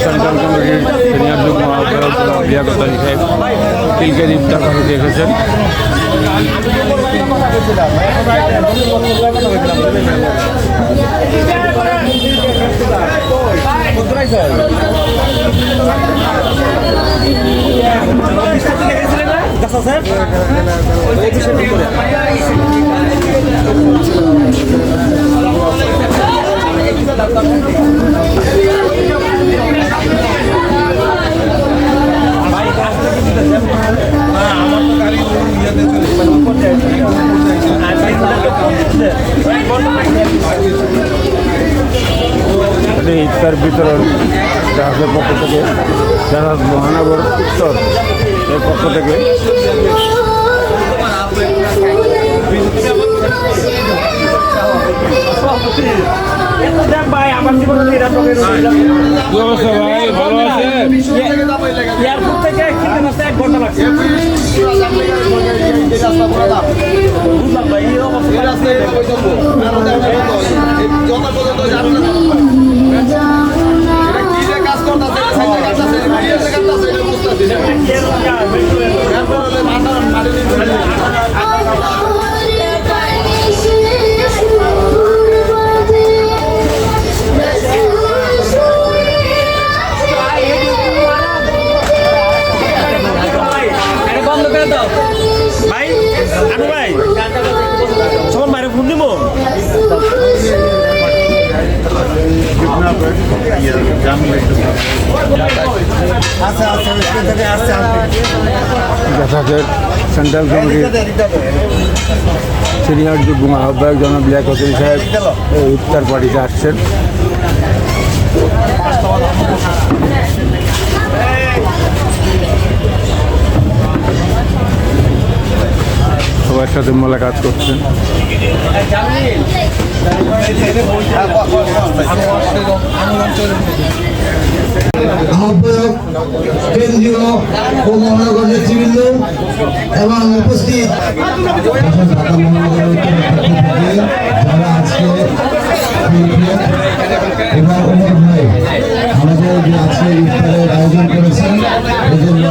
Central কমিটির senior যুগ্ম আহ্বায়ক লিয়াকত আলী সাহেব তিলকের ইফতার কমিটি এসেছেন। ইফতার বিতরণ জাহাজের পক্ষ থেকে, জাহাজ মহানগর উত্তর এর পক্ষ থেকে ভাই আমার জীবনে ভাই ভালো আছে। এয়ারপোর্ট থেকে কিনতে 1 ঘন্টা লাগছে। জাহাজের সেন্ট্রাল কমিটির সিনিয়র যুগ্ম আহ্বায়ক জনাব লিয়াকত আলী সাহেব এই ইফতার পার্টিতে আসছেন। সবার সাথে মোলাকাত করছেন। আহ্বায়ক, কেন্দ্রীয় ও মহানগর নেতৃবৃন্দ এবং উপস্থিত ঢাকা মহানগরের যারা আজকে এবং ওমর ভাই আমাদের যে আজকে ইফতারের আয়োজন করেছেন এজন্য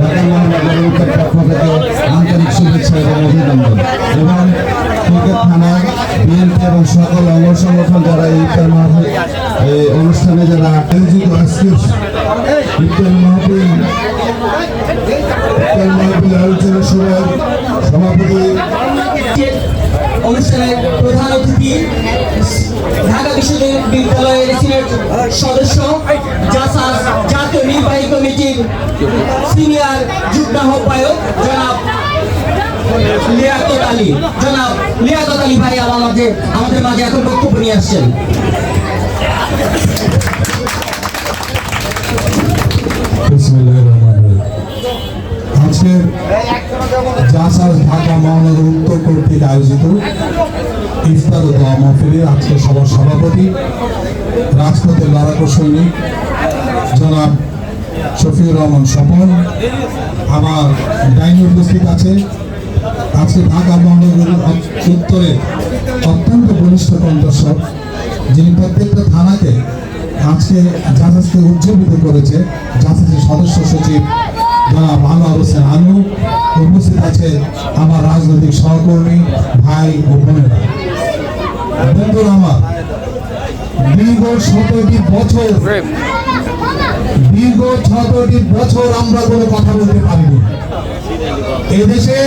ঢাকা মহানগরের উত্তর পক্ষ থেকে আন্তরিক শুভেচ্ছা এবং অভিনন্দন। এবং ক্রিকেট থানায় বিএনপি এবং সকল অঙ্গ সংগঠন যারা এই ইফতার মাহফিল অনুষ্ঠানে যারা আয়োজিত আজকের ইফতার মাহফিল আলোচনা সভার সভাপতি অনুষ্ঠানের প্রধান অতিথি ঢাকা বিশ্ববিদ্যালয়ের সিনেট সদস্য জাসাস জাতীয় নির্বাহী কমিটির সিনিয়র যুগ্ম আহ্বায়ক জনাব লিয়াকত আলী ভাই আমাদের মাঝে এখন বক্তব্য নিয়ে আসছেন। আজকের জাসাস ঢাকা মহানগর উত্তর কর্তৃক আয়োজিত ইফতার ও দোয়া মাহফিলের আজকে সভার সভাপতি রাজপথের লড়াকু সৈনিক জনাব শফিউর রহমান স্বপন আমার ডাইনে উপস্থিত আছে। আজকে ঢাকা মহানগরের উত্তরে অত্যন্ত ঘনিষ্ঠ কণ্ঠস্বর, যিনি প্রত্যেকটা থানাকে আজকে জাহাজকে উজ্জীবিত করেছে, জাহাজের সদস্য সচিব জনাব আনোয়ার হোসেন আনু। উপস্থিত আছে আমার রাজনৈতিক সহকর্মী ভাই ও বোনেরা। বন্ধুরা আমার, দীর্ঘ 17টি বছর আমরা কোনো কথা বলতে পারিনি। এদেশে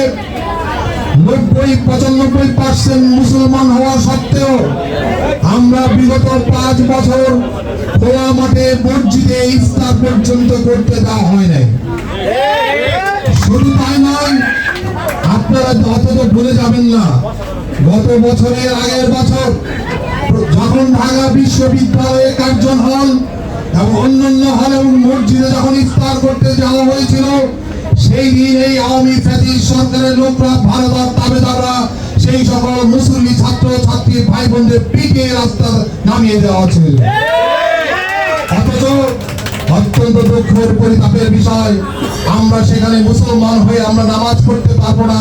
90-95% মুসলমান হওয়া সত্ত্বেও আমরা বিগত 5 বছর খোলা মাঠে মসজিদে ইফতার পর্যন্ত করতে দেওয়া হয় নাই। শুধু তাই নয়, আপনারা অন্তত ভুলে যাবেন না, গত বছরের আগের বছর যখন ঢাকা বিশ্ববিদ্যালয়ে কার্জন হল এবং অন্যান্য হল এবং মসজিদে যখন ইফতার করতে যাওয়া হয়েছিল, সেই দিন এই আওয়ামী ফ্যাসিস্ট সরকারের লোকরা, ভারতের দাবেদাররা সেই সকল মুসলিম ছাত্র ছাত্রী ভাই বোনদের পিটিয়ে রাস্তা নামিয়ে দেওয়া হয়েছিল। অথচ অত্যন্ত দুঃখের পরিতাপের বিষয়, আমরা সেখানে মুসলমান হয়ে আমরা নামাজ পড়তে পারবো না,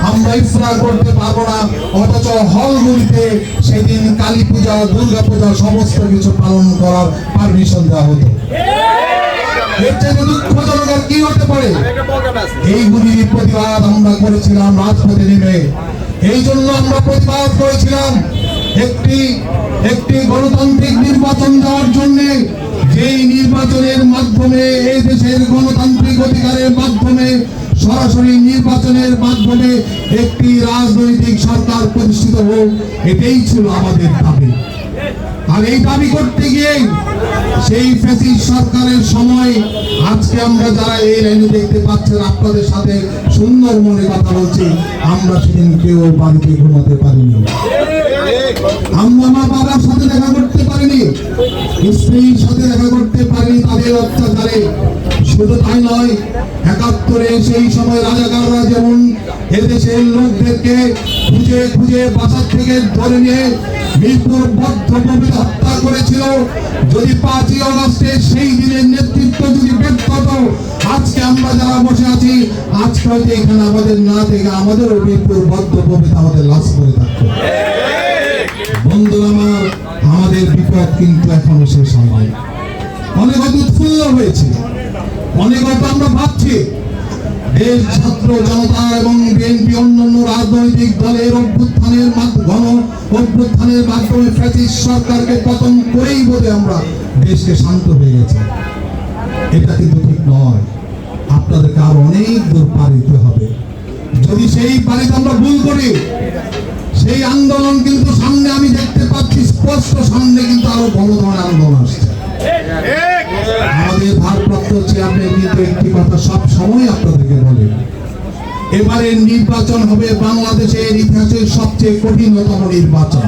আমরা ইফতার করতে পারবো না, অথচ হলগুলিতে সেদিন কালী পূজা, দুর্গা পূজা সমস্ত কিছু পালন করার পারমিশন দেওয়া হতো। এর চেয়ে দুঃখজনক আর কি হতে পারে? এইগুলির প্রতিবাদ আমরা করেছিলাম রাজপথে নেমে। এই জন্য আমরা প্রতিবাদ করেছিলাম একটি গণতান্ত্রিক নির্বাচন দেওয়ার জন্য, যেই নির্বাচনের মাধ্যমে এই দেশের গণতান্ত্রিক অধিকারের মাধ্যমে সরাসরি নির্বাচনের মাধ্যমে একটি রাজনৈতিক সরকার প্রতিষ্ঠিত হোক, এটাই ছিল আমাদের দাবি। আর এই দাবি করতে গিয়ে সেই ফ্যাসিস্ট সরকারের সময় আজকে আমরা যারা এই লাইনে দেখতে পাচ্ছেন, আপনাদের সাথে সুন্দর মনে কথা বলছি, আমরা সেদিন কেউ বাড়িতে ঘুমাতে পারিনি, আমরা আমার বাবার সাথে দেখা করতে পারিনি, স্ত্রীর সাথে দেখা করতে পারিনি তাদের অত্যাচারে। শুধু তাই নয়, ৭১ সেই সময় রাজাকাররা যেমন এদেশের লোকদেরকে খুঁজে খুঁজে বাসার থেকে ধরে নিয়ে মিরপুর বদ্ধভূমিতে হত্যা করেছিল। যদি ৫ই অগস্টে সেই দিনের নেতৃত্ব যদি ব্যর্থ হতো, আজকে আমরা যারা বসে আছি, আজকে হয়তো এখানে আমাদের না থেকে আমাদেরও মিরপুর বদ্ধভূমিতে আমাদের লাশ পড়ে থাকতো। বন্ধুরা আমার, আমাদের বিপদ কিন্তু এখনো শেষ হয়নি। অনেক হয়তো উৎফুল্ল হয়েছে, অনেক হয়তো আমরা ভাবছি দেশ ছাত্র জনতা এবং বিএনপি অন্যান্য রাজনৈতিক দলের অভ্যুত্থানের মাধ্যমে ফ্যাসিস্ট সরকারকে পতন করেই বোধহয় আমরা দেশকে শান্ত হয়ে গেছে। এটা কিন্তু ঠিক নয়, আপনাদেরকে আরো অনেক দূর পার দিতে হবে। যদি সেই পারিতে আমরা ভুল করি, সেই আন্দোলন কিন্তু সামনে আমি দেখতে পাচ্ছি স্পষ্ট, সামনে কিন্তু আরো বড় ধরনের আন্দোলন আসছে। আমাদের ভারপ্রাপ্ত চেয়ারম্যান কিন্তু একটি কথা সব সময় আপনাদেরকে বলে, এবারে নির্বাচন হবে বাংলাদেশের ইতিহাসের সবচেয়ে কঠিনতম নির্বাচন।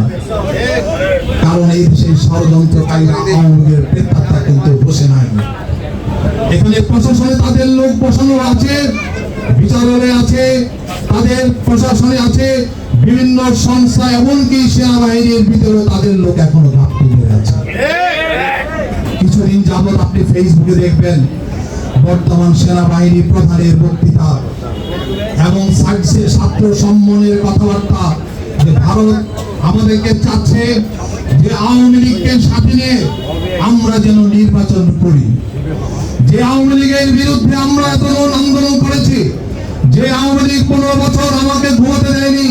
কারণ এই দেশের ষড়যন্ত্রকারীরা আওয়ামী লীগের প্রেতাত্মা কিন্তু বসে নাই। এখানে প্রশাসনে তাদের লোক বসানো আছে, বিচারালয়ে আছে, তাদের প্রশাসনে আছে, বিভিন্ন সংস্থা, এমনকি সেনাবাহিনীর ভিতরে তাদের লোক এখনো ঘাপটি মেরে আছে। কিছুদিন যাবত আপনি ফেসবুকে দেখবেন বর্তমান সেনাবাহিনী প্রধানের বক্তৃতা এবং ছাত্র সম্মানের কথাবার্তা, যে ভারত আমাদেরকে চাচ্ছে যে আওয়ামী লীগকে সাথে নিয়ে আমরা যেন নির্বাচন করি, যে আওয়ামী লীগের বিরুদ্ধে আমরা এত আন্দোলন করেছি, যে আওয়ামী লীগ 15 বছর আমাকে ঘুমাতে দেয়নি,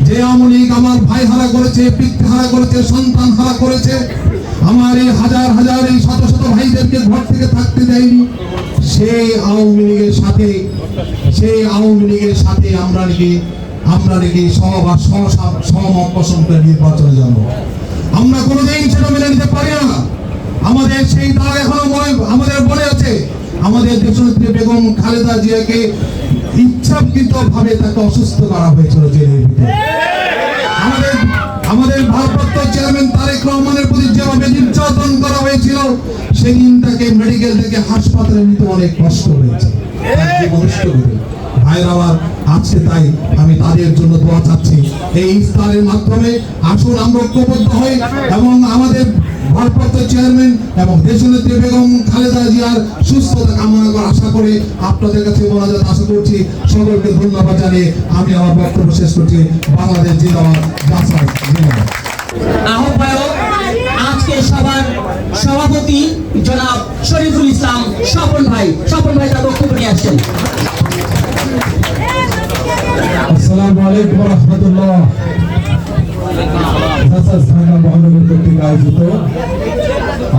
যে আওয়ামী লীগ আমার ভাই হারা করেছে, পিতৃ হারা করেছে, সন্তান হারা করেছে, আমার এই হাজার হাজার এই শত শত ভাইদেরকে ঘর থেকে থাকতে দেয়নি, সেই আওয়ামী লীগের সাথে আমরা নাকি সহমত পোষণ করে নির্বাচনে যাবো। আমরা কোনোদিন সেটা মেনে নিতে পারি না। আমাদের সেই দাগ এখনো আমাদের মনে আছে, আমাদের দেশনেত্রী বেগম খালেদা জিয়াকে ইচ্ছাকৃতভাবে তাকে অসুস্থ করা হয়েছিল জেলের ভিতরে। আমাদের ভারপ্রাপ্ত চেয়ারম্যান তারেক রহমানের প্রতি যেভাবে নির্যাতন করা হয়েছিল, সেদিন তাকে মেডিকেল থেকে হাসপাতালে নিতে অনেক কষ্ট হয়েছে। ভাইরা আমার, আজকে তাই আমি তাদের জন্য দোয়া চাচ্ছি। এই ইফতারের মাধ্যমে আসুন আমরা ঐক্যবদ্ধ হই এবং আমাদের ভারপ্রাপ্ত চেয়ারম্যান এবং দেশনেত্রী বেগম খালেদা জিয়ার সুস্থতা কামনা করে আশা করে আপনাদের কাছে মোনাজাত আশা করছি। সকলকে ধন্যবাদ জানিয়ে আমি আমার বক্তব্য শেষ করছি। বাংলাদেশ জিন্দাবাদ, জাসাস জিন্দাবাদ। আহ্বায়ক আজকে সবার সভাপতি জনাব শরীফুল ইসলাম স্বপন ভাই তার বক্তব্য নিয়ে আসছেন। আসসালামু আলাইকুম ওয়া রাহমাতুল্লাহ। জাসাস ঢাকা মহানগর কর্তৃক আয়োজিত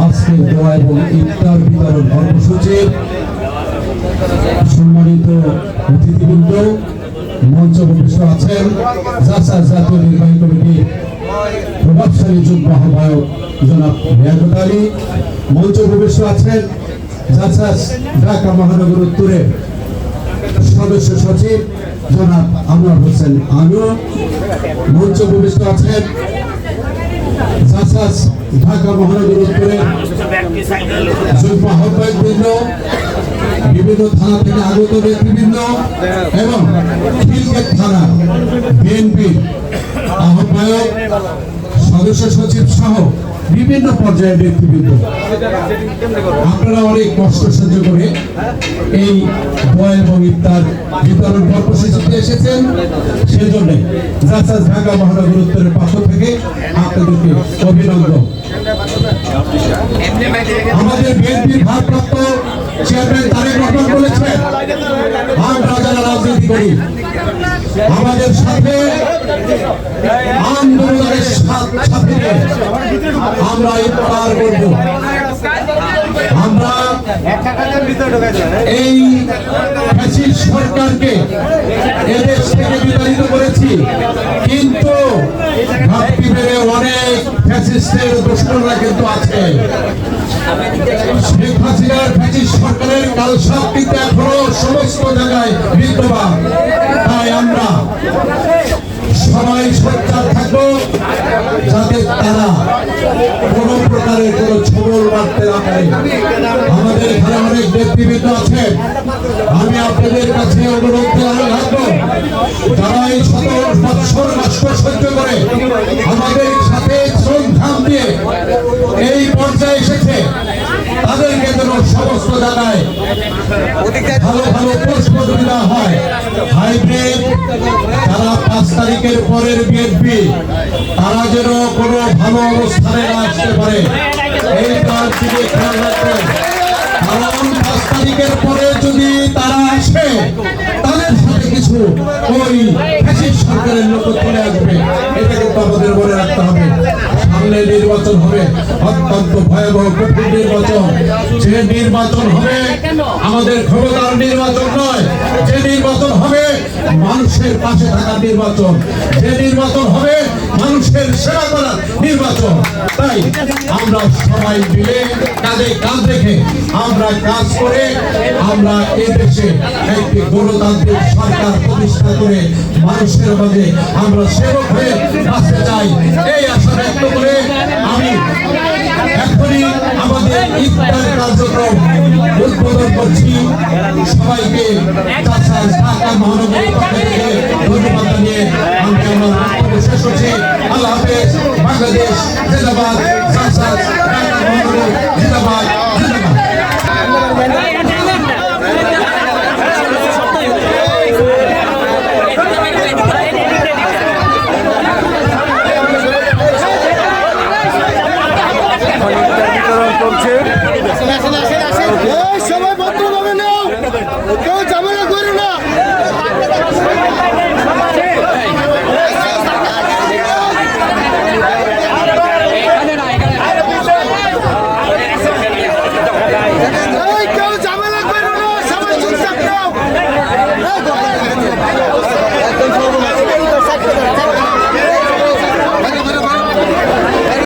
আজকে দোয়া এবং ইফতার বিতরণ কর্মসূচির সম্মানিত অতিথিবৃন্দ, মঞ্চ উপবিষ্ট আছেন জাসাস জাতীয় নির্বাহী কমিটির প্রভাবশালী যুগ্ম আহ্বায়ক জনাব লিয়াকত আলী, মঞ্চ উপবিষ্ট আছেন জাসাস ঢাকা মহানগর উত্তরের সদস্য সচিব জনাব আনোয়ার হোসেন আনু, মঞ্চ উপবিষ্ট আছেন জাসাস ঢাকা মহানগর উত্তরের যুগ্ম আহ্বায়কবৃন্দ, বিভিন্ন থানা থেকে আগত নেতৃবৃন্দ এবং খিলগেট থানা বিএনপির আহ্বায়ক সদস্য সচিব সহ বিভিন্ন পর্যায়ের নেতৃবৃন্দ, আপনারা অনেক কষ্ট সহ্য করে এই দোয়া এবং ইফতার বিতরণ কর্মসূচিতে এসেছেন। সেজন্য জাসাস ঢাকা মহানগর উত্তরের পক্ষ থেকে আপনাদেরকে অভিনন্দন। আমাদের বিএনপির ভারপ্রাপ্ত চেয়ারম্যান তারেক রহমান বলেছেন, আমরা যারা রাজনীতি করি আমাদের সাথে আন্দোলনের সাথে আমরা ইফতার করব। আমরা এই ফ্যাসিস্ট সরকারকে এদেশ থেকে বিতাড়িত করেছি, কিন্তু ভাবতে পেরে অনেক ফ্যাসিস্টের দুশ্মনরা কিন্তু আছে। শেখ হাসিনার ফ্যাসিস্ট সরকারের কালসাপ কিন্তু এখনো সমস্ত জায়গায় বিদ্যমান। তাই আমরা সবাই সোচ্চার থাকবো যাতে তারা কোন প্রকারের কোন ছবল মারতে না পারে। আমাদের এখানে অনেক নেতৃবৃন্দ আছে, আমি আপনাদের কাছে অনুরোধ রাখবো, যারা এই 17 বৎসর কষ্ট সহ্য করে আমাদের সাথে শ্রমধাম দিয়ে এই পর্যায়ে এসেছে, তাদেরকে যেন সমস্ত জায়গায় ভালো ভালো প্রশ্ন দেওয়া হয়। হাইব্রিড যারা 5 তারিখের পরের বিএনপি, তারা যেন কোনো ভালো অবস্থানে না আসতে পারে, এই তার দিকে খেয়াল রাখবেন। কারণ 5 তারিখের পরে যদি তারা আসে, তাদের সাথে কিছু ওই ফ্যাসিস্ট সরকারের লোক চলে আসবে, এটা কিন্তু আমাদের মনে রাখতে হবে। সামনে নির্বাচন হবে, অত্যন্ত ভয়াবহ কঠিন নির্বাচন। যে নির্বাচন হবে আমাদের ক্ষমতার নির্বাচন নয়, যে নির্বাচন হবে মানুষের পাশে থাকার নির্বাচন, যে নির্বাচন হবে মানুষের সেবা করার নির্বাচন। তাই আমরা সবাই মিলে কাঁধে কাঁধ রেখে আমরা কাজ করে আমরা এই দেশে একটি গণতান্ত্রিক সরকার প্রতিষ্ঠা করে মানুষের মাঝে আমরা সেবক হয়ে বাঁচতে চাই, এই আশা ব্যক্ত করে আমি এখনই আমাদের ইফতার কার্যক্রম উদ্বোধন করছি। সবাইকে ঢাকা মহানগর পক্ষ থেকে ধন্যবাদ জানিয়ে আমি আমার বক্তব্য শেষ করছি। আল্লাহ হাফেজ। বাংলাদেশ জিন্দাবাদ। ঢাকা মহানগর জিন্দাবাদ।